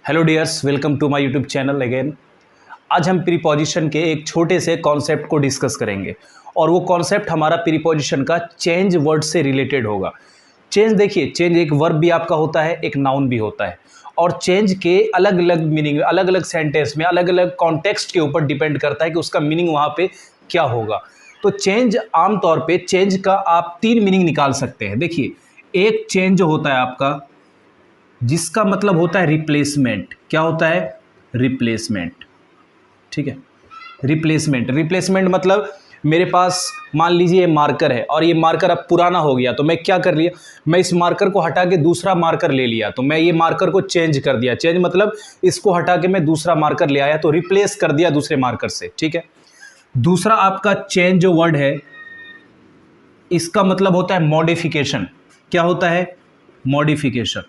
Hello dears, welcome to my YouTube channel again. आज हम preposition के एक छोटे से कॉन्सेप्ट को डिस्कस करेंगे और वो कॉन्सेप्ट हमारा प्रीपोजिशन का चेंज वर्ड से रिलेटेड होगा। चेंज देखिए, चेंज एक वर्ब भी आपका होता है, एक नाउन भी होता है और चेंज के अलग अलग मीनिंग, अलग अलग सेंटेंस में अलग अलग कॉन्टेक्स्ट के ऊपर डिपेंड करता है कि उसका मीनिंग वहाँ पे क्या होगा। तो चेंज आमतौर पे चेंज का आप 3 मीनिंग निकाल सकते हैं। देखिए, एक चेंज जो होता है आपका, जिसका मतलब होता है रिप्लेसमेंट। क्या होता है? रिप्लेसमेंट। ठीक है, रिप्लेसमेंट। रिप्लेसमेंट मतलब मेरे पास मान लीजिए ये मार्कर है और ये मार्कर अब पुराना हो गया, तो मैं क्या कर लिया, मैं इस मार्कर को हटा के दूसरा मार्कर ले लिया, तो मैं ये मार्कर को चेंज कर दिया। चेंज मतलब इसको हटा के मैं दूसरा मार्कर ले आया, तो रिप्लेस कर दिया दूसरे मार्कर से। ठीक है। दूसरा आपका चेंज जो वर्ड है, इसका मतलब होता है मॉडिफिकेशन। क्या होता है? मॉडिफिकेशन।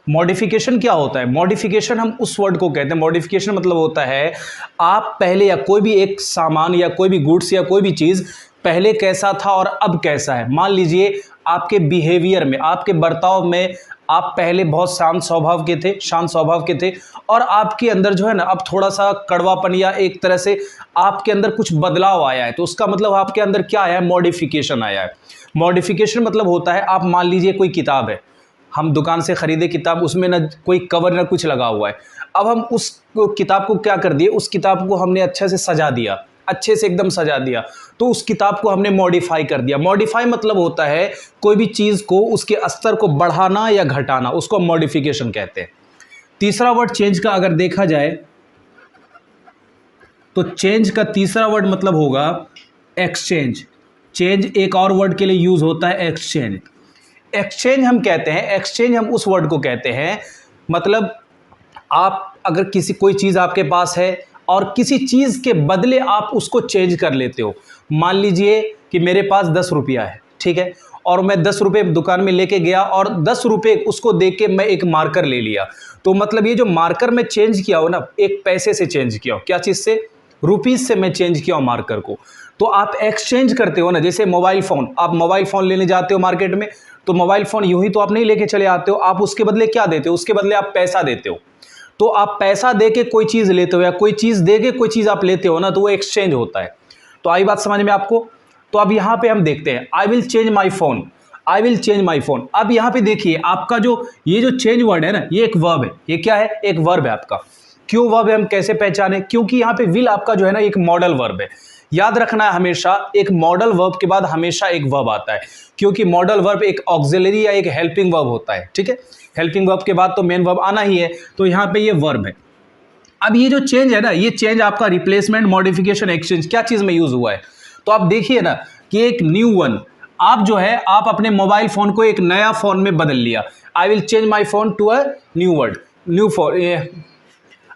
मॉडिफिकेशन क्या होता है? मॉडिफिकेशन हम उस वर्ड को कहते हैं, मॉडिफिकेशन मतलब होता है आप पहले या कोई भी एक सामान या कोई भी गुड्स या कोई भी चीज़ पहले कैसा था और अब कैसा है। मान लीजिए आपके बिहेवियर में, आपके बर्ताव में आप पहले बहुत शांत स्वभाव के थे और आपके अंदर जो है ना, अब थोड़ा सा कड़वापन या एक तरह से आपके अंदर कुछ बदलाव आया है, तो उसका मतलब आपके अंदर क्या आया है? मॉडिफिकेशन आया है। मॉडिफिकेशन मतलब होता है, आप मान लीजिए कोई किताब है, हम दुकान से खरीदे किताब, उसमें ना कोई कवर ना कुछ लगा हुआ है। अब हम उस किताब को क्या कर दिए, उस किताब को हमने अच्छे से सजा दिया, अच्छे से एकदम सजा दिया, तो उस किताब को हमने मॉडिफाई कर दिया। मॉडिफाई मतलब होता है कोई भी चीज़ को, उसके स्तर को बढ़ाना या घटाना, उसको मॉडिफिकेशन कहते हैं। तीसरा वर्ड चेंज का अगर देखा जाए तो चेंज का तीसरा वर्ड मतलब होगा एक्सचेंज। चेंज एक और वर्ड के लिए यूज होता है, एक्सचेंज। एक्सचेंज हम कहते हैं, एक्सचेंज हम उस वर्ड को कहते हैं, मतलब आप अगर कोई चीज़ आपके पास है और किसी चीज़ के बदले आप उसको चेंज कर लेते हो। मान लीजिए कि मेरे पास 10 रुपया है, ठीक है, और मैं 10 रुपये दुकान में लेके गया और 10 रुपये उसको दे के मैं एक मार्कर ले लिया। तो मतलब ये जो मार्कर मैं चेंज किया हो ना, एक पैसे से चेंज किया हो। क्या चीज़ से? रुपीज़ से मैं चेंज किया हूँ मार्कर को। तो आप एक्सचेंज करते हो ना, जैसे मोबाइल फ़ोन, आप मोबाइल फ़ोन लेने जाते हो मार्केट में, तो मोबाइल फ़ोन यूं ही तो आप नहीं लेके चले आते हो, आप उसके बदले क्या देते हो? उसके बदले आप पैसा देते हो। तो आप पैसा दे के कोई चीज़ लेते हो या कोई चीज़ दे के कोई चीज़ आप लेते हो ना, तो वो एक्सचेंज होता है। तो आई बात समझ में आपको? तो अब यहाँ पे हम देखते हैं, आई will change my phone, I will change my phone. अब यहाँ पे देखिए आपका जो ये जो चेंज वर्ड है ना, ये एक वर्ब है। ये क्या है? एक वर्ब है आपका। क्यों वर्ब है, हम कैसे पहचाने? क्योंकि यहाँ पे विल आपका जो है ना, एक मॉडल वर्ब है। याद रखना है हमेशा, एक मॉडल वर्ब के बाद हमेशा एक वर्ब आता है, क्योंकि मॉडल वर्ब एक ऑक्सिलरी या एक हेल्पिंग वर्ब होता है। ठीक है, हेल्पिंग वर्ब के बाद तो मेन वर्ब आना ही है, तो यहाँ पे ये वर्ब है। अब ये जो चेंज है ना, ये चेंज आपका रिप्लेसमेंट, मॉडिफिकेशन, एक्सचेंज क्या चीज में यूज हुआ है? तो आप देखिए ना कि एक न्यू वन, आप जो है आप अपने मोबाइल फोन को एक नया फोन में बदल लिया। I will change my phone to a new word, new phone,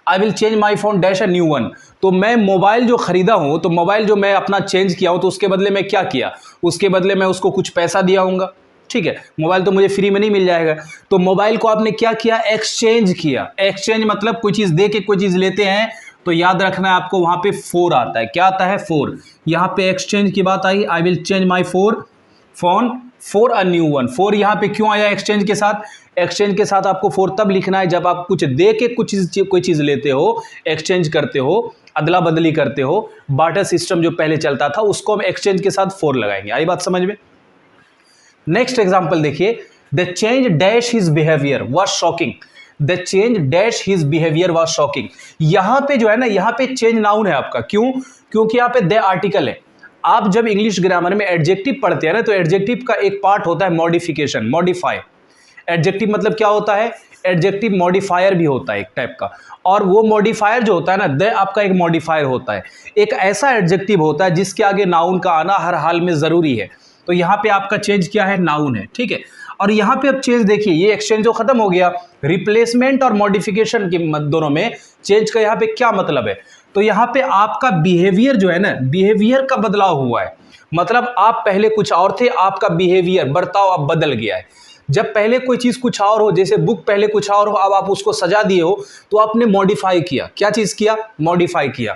I will change my phone dash a new one. तो मैं मोबाइल जो खरीदा हूं, तो मोबाइल जो मैं अपना चेंज किया हूं, तो उसके बदले मैं क्या किया? उसके बदले मैं उसको कुछ पैसा दिया हूँगा। ठीक है, मोबाइल तो मुझे फ्री में नहीं मिल जाएगा, तो मोबाइल को आपने क्या किया? एक्सचेंज किया। एक्सचेंज मतलब कोई चीज़ दे के कोई चीज़ लेते हैं, तो याद रखना है आपको, वहाँ पे फोर आता है। क्या आता है? फोर। यहाँ पे एक्सचेंज की बात आई, I will change my phone for a new one. फोर यहाँ पे क्यों आया एक्सचेंज के साथ? एक्सचेंज के साथ आपको फोर तब लिखना है जब आप कुछ दे के कोई चीज़ लेते हो, एक्सचेंज करते हो, अदला बदली करते हो। बार्टर सिस्टम जो पहले चलता था, उसको हम एक्सचेंज के साथ फोर लगाएंगे। आई बात समझ में? नेक्स्ट एग्जाम्पल देखिए, the change dash his behaviour was shocking. The change dash his behaviour was shocking. यहां पे जो है ना, यहां पे चेंज नाउन है आपका। क्यों? क्योंकि यहां पे द आर्टिकल है। आप जब इंग्लिश ग्रामर में एडजेक्टिव पढ़ते हैं ना, तो एडजेक्टिव का एक पार्ट होता है मॉडिफिकेशन, मॉडिफाई। एडजेक्टिव मतलब क्या होता है? एडजेक्टिव मॉडिफायर भी होता है एक टाइप का, और वो मॉडिफायर जो होता है ना, द आपका एक मॉडिफायर होता है। एक ऐसा एडजेक्टिव होता है जिसके आगे नाउन का आना हर हाल में जरूरी है। तो यहाँ पे आपका चेंज क्या है? नाउन है। ठीक है, और यहाँ पे अब चेंज देखिए, ये एक्सचेंज जो खत्म हो गया, रिप्लेसमेंट और मॉडिफिकेशन के दोनों में चेंज का यहाँ पे क्या मतलब है? तो यहाँ पे आपका बिहेवियर जो है ना, बिहेवियर का बदलाव हुआ है। मतलब आप पहले कुछ और थे, आपका बिहेवियर, बर्ताव अब बदल गया है। जब पहले कोई चीज़ कुछ और हो, जैसे बुक पहले कुछ और हो, अब आप उसको सजा दिए हो, तो आपने मॉडिफाई किया। क्या चीज़ किया? मॉडिफाई किया।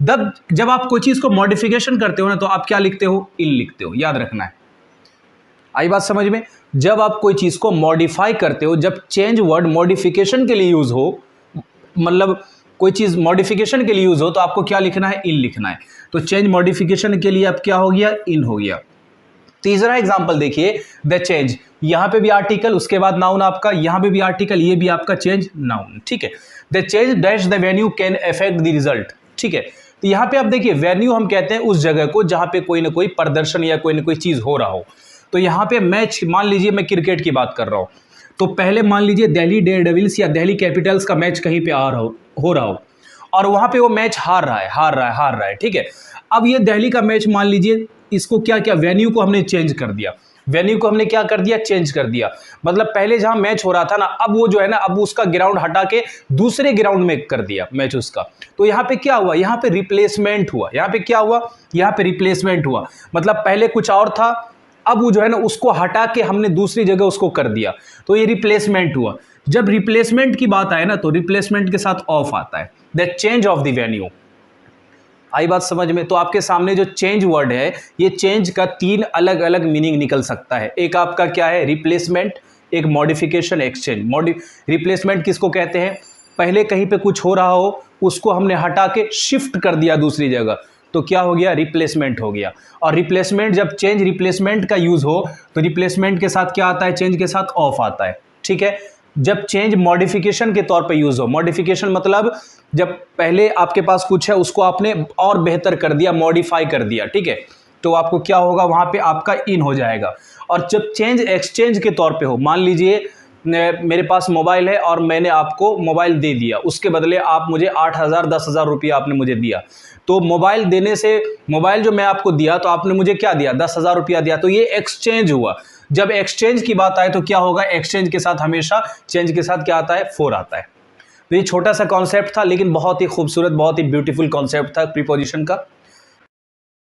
जब आप कोई चीज़ को मॉडिफिकेशन करते हो ना, तो आप क्या लिखते हो? इल लिखते हो। याद रखना है। आई बात समझ में? जब आप कोई चीज़ को मॉडिफाई करते हो, जब चेंज वर्ड मॉडिफिकेशन के लिए यूज़ हो, मतलब कोई चीज़ मॉडिफिकेशन के लिए यूज़ हो, तो आपको क्या लिखना है? इन लिखना है। तो चेंज मॉडिफिकेशन के लिए अब क्या हो गया? इन हो गया। तीसरा एग्जाम्पल देखिए, द चेंज, यहां पे भी आर्टिकल, उसके बाद नाउन आपका, यहां पे भी आर्टिकल, ये भी आपका चेंज नाउन, ठीक है। The change dash the venue can affect the result, ठीक है। तो यहां पे आप देखिए, वेन्यू हम कहते हैं उस जगह को जहां पे कोई ना कोई प्रदर्शन या कोई ना कोई चीज हो रहा हो। तो यहां पे मैच, मान लीजिए मैं क्रिकेट की बात कर रहा हूं, तो पहले मान लीजिए दिल्ली डेयरडेविल्स या दिल्ली कैपिटल्स का मैच कहीं पे हो रहा हो, और वहां पे वो मैच हार रहा है, ठीक है। अब ये दिल्ली का मैच, मान लीजिए इसको क्या क्या, वेन्यू को हमने चेंज कर दिया, वेन्यू को हमने क्या कर दिया? चेंज कर दिया। मतलब पहले जहां मैच हो रहा था ना, अब वो जो है ना, अब उसका ग्राउंड हटा के दूसरे ग्राउंड में कर दिया मैच उसका। तो यहां पे क्या हुआ? यहां पे रिप्लेसमेंट हुआ। यहां पे क्या हुआ? यहां पे रिप्लेसमेंट हुआ। मतलब पहले कुछ और था, अब वो जो है ना, उसको हटा के हमने दूसरी जगह उसको कर दिया, तो ये रिप्लेसमेंट हुआ। जब रिप्लेसमेंट की बात आए ना, तो रिप्लेसमेंट के साथ ऑफ आता है, the change of the venue. आई बात समझ में? तो आपके सामने जो चेंज वर्ड है, ये चेंज का 3 अलग अलग मीनिंग निकल सकता है। एक आपका क्या है? रिप्लेसमेंट, एक मॉडिफिकेशन, एक्सचेंज। रिप्लेसमेंट किसको कहते हैं? पहले कहीं पे कुछ हो रहा हो, उसको हमने हटा के शिफ्ट कर दिया दूसरी जगह, तो क्या हो गया? रिप्लेसमेंट हो गया। और रिप्लेसमेंट, जब चेंज रिप्लेसमेंट का यूज हो, तो रिप्लेसमेंट के साथ क्या आता है? चेंज के साथ ऑफ आता है, ठीक है। जब चेंज मॉडिफिकेशन के तौर पे यूज हो, मॉडिफिकेशन मतलब जब पहले आपके पास कुछ है, उसको आपने और बेहतर कर दिया, मॉडिफाई कर दिया, ठीक है, तो आपको क्या होगा? वहां पे आपका इन हो जाएगा। और जब चेंज एक्सचेंज के तौर पे हो, मान लीजिए मेरे पास मोबाइल है और मैंने आपको मोबाइल दे दिया, उसके बदले आप मुझे 8,000 10,000 रुपया आपने मुझे दिया, तो मोबाइल देने से, मोबाइल जो मैं आपको दिया, तो आपने मुझे क्या दिया? 10,000 रुपया दिया, तो ये एक्सचेंज हुआ। जब एक्सचेंज की बात आए तो क्या होगा? एक्सचेंज के साथ हमेशा चेंज के साथ क्या आता है? फोर आता है। तो ये छोटा सा कॉन्सेप्ट था, लेकिन बहुत ही खूबसूरत, बहुत ही ब्यूटीफुल कॉन्सेप्ट था प्रीपोजिशन का।